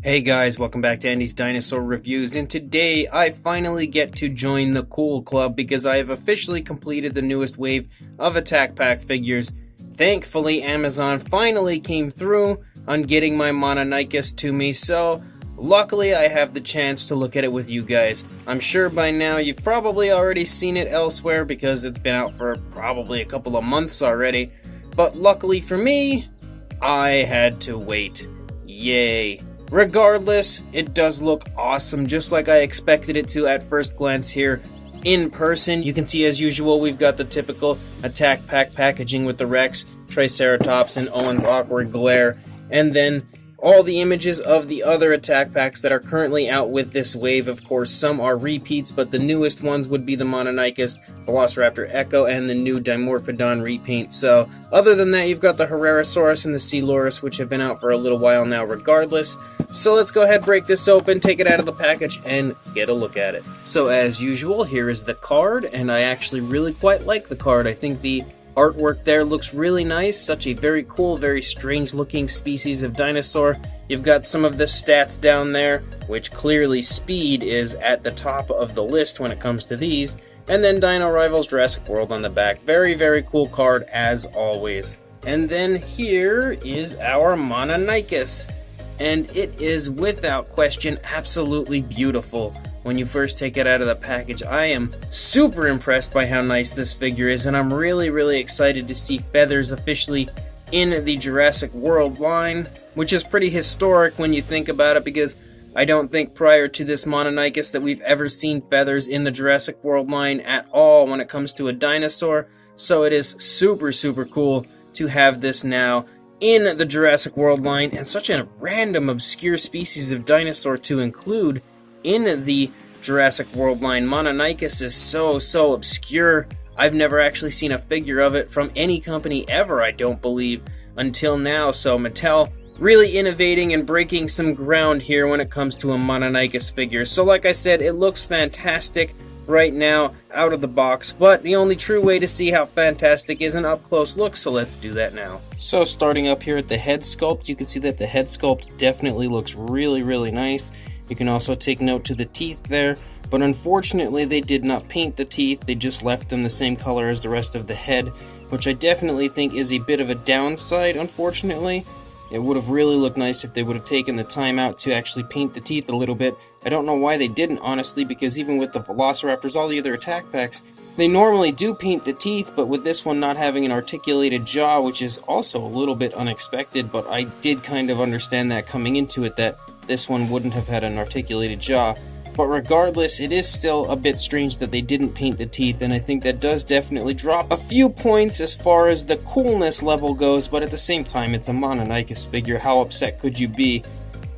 Hey guys, welcome back to Andy's Dinosaur Reviews, and today I finally get to join the cool club because I have officially completed the newest wave of Attack Pack figures. Thankfully, Amazon finally came through on getting my Mononykus to me, so luckily I have the chance to look at it with you guys. I'm sure by now you've probably already seen it elsewhere because it's been out for probably a couple of months already, but luckily for me, I had to wait. Yay. Regardless, it does look awesome, just like I expected it to at first glance here in person. You can see, as usual, we've got the typical Attack Pack packaging with the Rex, Triceratops, and Owen's awkward glare, and then all the images of the other Attack Packs that are currently out with this wave. Of course, some are repeats, but the newest ones would be the Mononykus, Velociraptor Echo, and the new Dimorphodon repaint. So, other than that, you've got the Herrerasaurus and the Coelurus, which have been out for a little while now regardless. So let's go ahead, break this open, take it out of the package, and get a look at it. So as usual, here is the card, and I actually really quite like the card. I think the artwork there looks really nice. Such a very cool, very strange looking species of dinosaur. You've got some of the stats down there, which clearly speed is at the top of the list when it comes to these. And then Dino Rivals Jurassic World on the back. Very, very cool card as always. And then here is our Mononykus. And it is without question absolutely beautiful. When you first take it out of the package, I am super impressed by how nice this figure is, and I'm really excited to see feathers officially in the Jurassic World line, which is pretty historic when you think about it, because I don't think prior to this Mononykus that we've ever seen feathers in the Jurassic World line at all when it comes to a dinosaur, so it is super cool to have this now in the Jurassic World line, and such a random obscure species of dinosaur to include in the Jurassic World line. Mononykus is so obscure. I've never actually seen a figure of it from any company ever, I don't believe, until now. So Mattel really innovating and breaking some ground here when it comes to a Mononykus figure. So like I said, it looks fantastic right now out of the box, but the only true way to see how fantastic is an up-close look, so let's do that now. So starting up here at the head sculpt, you can see that the head sculpt definitely looks really nice. You can also take note to the teeth there, but unfortunately they did not paint the teeth, they just left them the same color as the rest of the head, which I definitely think is a bit of a downside, unfortunately. It would have really looked nice if they would have taken the time out to actually paint the teeth a little bit. I don't know why they didn't, honestly, because even with the Velociraptors, all the other Attack Packs, they normally do paint the teeth, but with this one not having an articulated jaw, which is also a little bit unexpected, but I did kind of understand that coming into it, that this one wouldn't have had an articulated jaw. But regardless, it is still a bit strange that they didn't paint the teeth, and I think that does definitely drop a few points as far as the coolness level goes, but at the same time, it's a Mononykus figure. How upset could you be?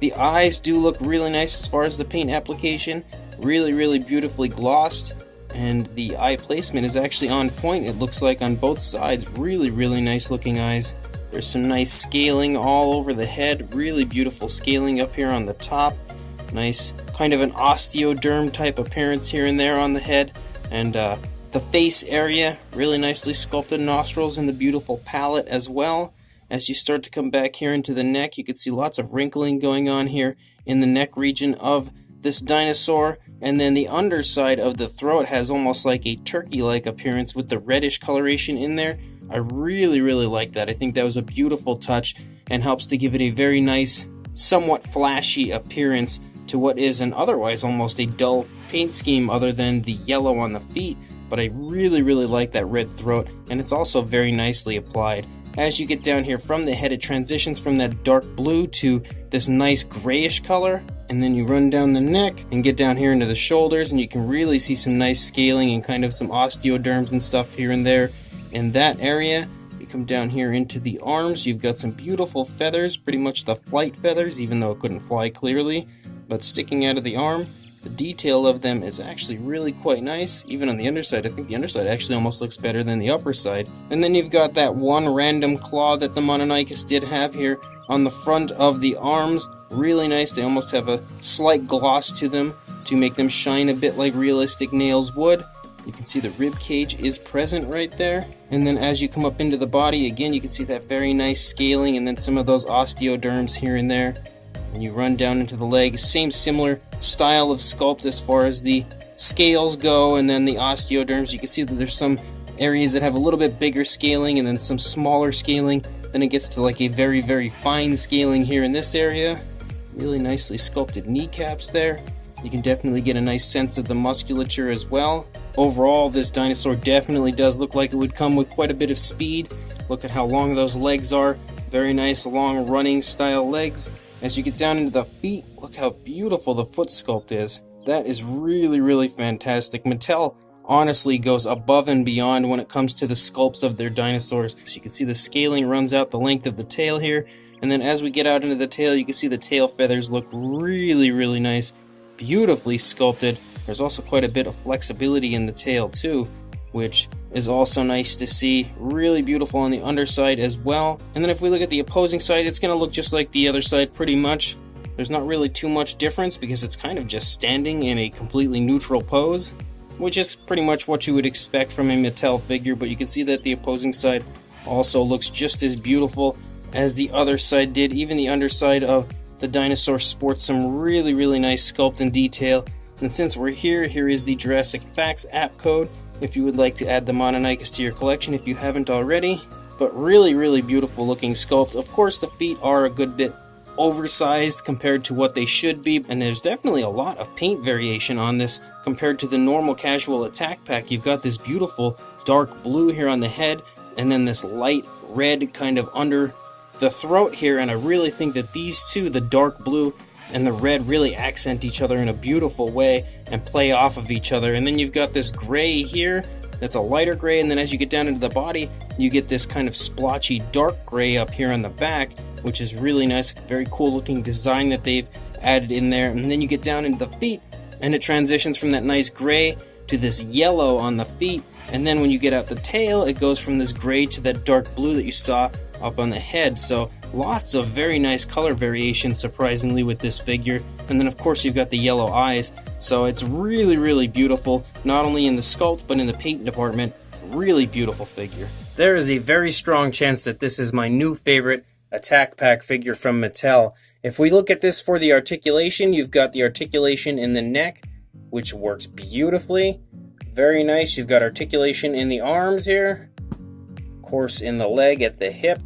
The eyes do look really nice as far as the paint application. Really beautifully glossed, and the eye placement is actually on point, it looks like, on both sides. Really nice looking eyes. There's some nice scaling all over the head. Really beautiful scaling up here on the top. Nice kind of an osteoderm type appearance here and there on the head, and the face area, really nicely sculpted nostrils, and the beautiful palate as well. As you start to come back here into the neck, you can see lots of wrinkling going on here in the neck region of this dinosaur, and then the underside of the throat has almost like a turkey-like appearance with the reddish coloration in there. I really like that. I think that was a beautiful touch and helps to give it a very nice, somewhat flashy appearance to what is an otherwise almost a dull paint scheme other than the yellow on the feet, but I really like that red throat, and it's also very nicely applied. As you get down here from the head, it transitions from that dark blue to this nice grayish color, and then you run down the neck and get down here into the shoulders, and you can really see some nice scaling and kind of some osteoderms and stuff here and there in that area. You come down here into the arms, you've got some beautiful feathers, pretty much the flight feathers, even though it couldn't fly clearly, but sticking out of the arm. The detail of them is actually really quite nice. Even on the underside, I think the underside actually almost looks better than the upper side. And then you've got that one random claw that the Mononykus did have here on the front of the arms. Really nice. They almost have a slight gloss to them to make them shine a bit like realistic nails would. You can see the rib cage is present right there. And then as you come up into the body, again, you can see that very nice scaling and then some of those osteoderms here and there. And you run down into the leg, same similar style of sculpt as far as the scales go, and then the osteoderms. You can see that there's some areas that have a little bit bigger scaling and then some smaller scaling. Then it gets to like a very, very fine scaling here in this area. Really nicely sculpted kneecaps there. You can definitely get a nice sense of the musculature as well. Overall, this dinosaur definitely does look like it would come with quite a bit of speed. Look at how long those legs are. Very nice long running style legs. As you get down into the feet, look how beautiful the foot sculpt is. That is really, really fantastic. Mattel honestly goes above and beyond when it comes to the sculpts of their dinosaurs. So you can see the scaling runs out the length of the tail here. And then as we get out into the tail, you can see the tail feathers look really, really nice. Beautifully sculpted. There's also quite a bit of flexibility in the tail too, which is also nice to see. Really beautiful on the underside as well. And then if we look at the opposing side, it's going to look just like the other side pretty much. There's not really too much difference because it's kind of just standing in a completely neutral pose, which is pretty much what you would expect from a Mattel figure. But you can see that the opposing side also looks just as beautiful as the other side did. Even the underside of the dinosaur sports some really, really nice sculpt and detail. And since we're here is the Jurassic Facts app code if you would like to add the Mononykus to your collection if you haven't already. But really, really beautiful looking sculpt. Of course, the feet are a good bit oversized compared to what they should be, and there's definitely a lot of paint variation on this compared to the normal casual attack pack. You've got this beautiful dark blue here on the head, and then this light red kind of under the throat here, and I really think that these two, the dark blue and the red, really accent each other in a beautiful way and play off of each other. And then you've got this gray here that's a lighter gray, and then as you get down into the body, you get this kind of splotchy dark gray up here on the back, which is really nice. Very cool looking design that they've added in there. And then you get down into the feet, and it transitions from that nice gray to this yellow on the feet. And then when you get out the tail, it goes from this gray to that dark blue that you saw up on the head. So lots of very nice color variation, surprisingly, with this figure. And then of course you've got the yellow eyes. So it's really, really beautiful, not only in the sculpt but in the paint department. Really beautiful figure. There is a very strong chance that this is my new favorite attack pack figure from Mattel. If we look at this for the articulation, you've got the articulation in the neck, which works beautifully. Very nice. You've got articulation in the arms here. Of course, in the leg at the hip.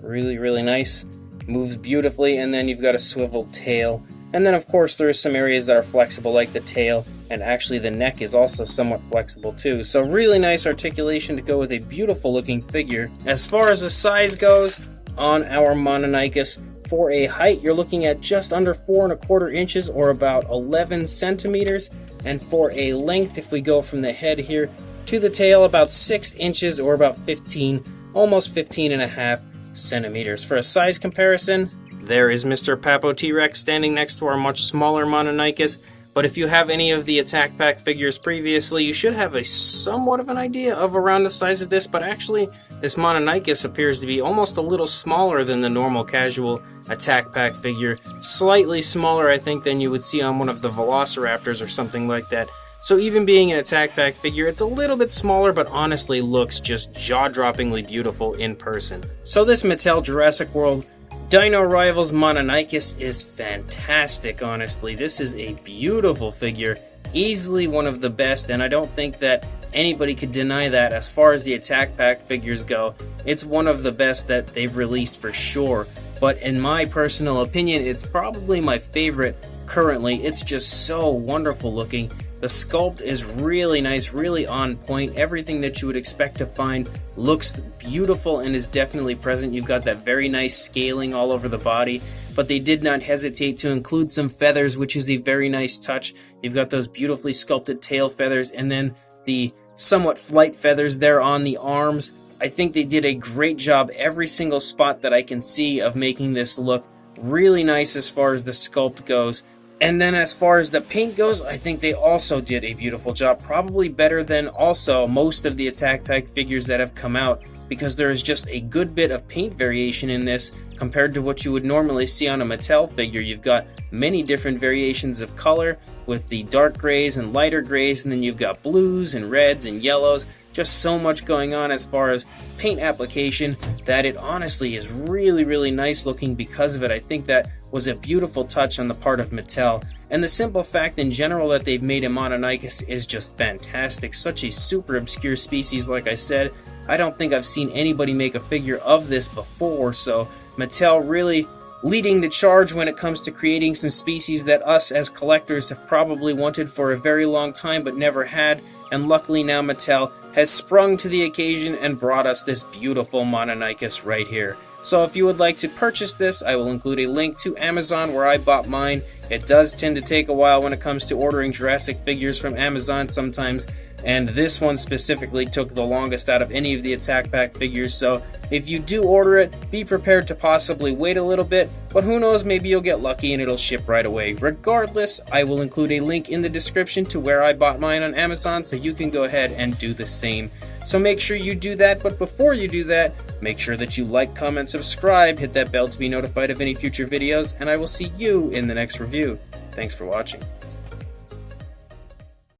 Really, really nice. Moves beautifully. And then you've got a swivel tail. And then, of course, there's some areas that are flexible, like the tail. And actually, the neck is also somewhat flexible, too. So really nice articulation to go with a beautiful-looking figure. As far as the size goes, on our Mononykus, for a height, you're looking at just under 4¼ inches, or about 11 centimeters. And for a length, if we go from the head here to the tail, about 6 inches, or about 15, almost 15.5 centimeters. For a size comparison, there is Mr. Papo T-Rex standing next to our much smaller Mononykus. But if you have any of the Attack Pack figures previously, you should have a somewhat of an idea of around the size of this. But actually, this Mononykus appears to be almost a little smaller than the normal casual Attack Pack figure. Slightly smaller, I think, than you would see on one of the Velociraptors or something like that. So even being an Attack Pack figure, it's a little bit smaller, but honestly looks just jaw-droppingly beautiful in person. So this Mattel Jurassic World Dino Rivals Mononykus is fantastic, honestly. This is a beautiful figure, easily one of the best, and I don't think that anybody could deny that. As far as the Attack Pack figures go, it's one of the best that they've released for sure. But in my personal opinion, it's probably my favorite currently. It's just so wonderful looking. The sculpt is really nice, really on point. Everything that you would expect to find looks beautiful and is definitely present. You've got that very nice scaling all over the body, but they did not hesitate to include some feathers, which is a very nice touch. You've got those beautifully sculpted tail feathers, and then the somewhat flight feathers there on the arms. I think they did a great job every single spot that I can see of making this look really nice as far as the sculpt goes. And then as far as the paint goes, I think they also did a beautiful job. Probably better than also most of the Attack Pack figures that have come out, because there is just a good bit of paint variation in this compared to what you would normally see on a Mattel figure. You've got many different variations of color with the dark grays and lighter grays, and then you've got blues and reds and yellows. just so much going on as far as paint application that it honestly is really nice looking because of it. I think that was a beautiful touch on the part of Mattel, and the simple fact in general that they've made a Mononykus is just fantastic. Such a super obscure species, like I said. I don't think I've seen anybody make a figure of this before, so Mattel really leading the charge when it comes to creating some species that us as collectors have probably wanted for a very long time but never had, and luckily now Mattel has sprung to the occasion and brought us this beautiful Mononykus right here. So if you would like to purchase this, I will include a link to Amazon where I bought mine. It does tend to take a while when it comes to ordering Jurassic figures from Amazon sometimes, and this one specifically took the longest out of any of the Attack Pack figures, so if you do order it, be prepared to possibly wait a little bit, but who knows, maybe you'll get lucky and it'll ship right away. Regardless, I will include a link in the description to where I bought mine on Amazon, so you can go ahead and do the same. So make sure you do that, but before you do that, make sure that you like, comment, subscribe, hit that bell to be notified of any future videos, and I will see you in the next review. Thanks for watching.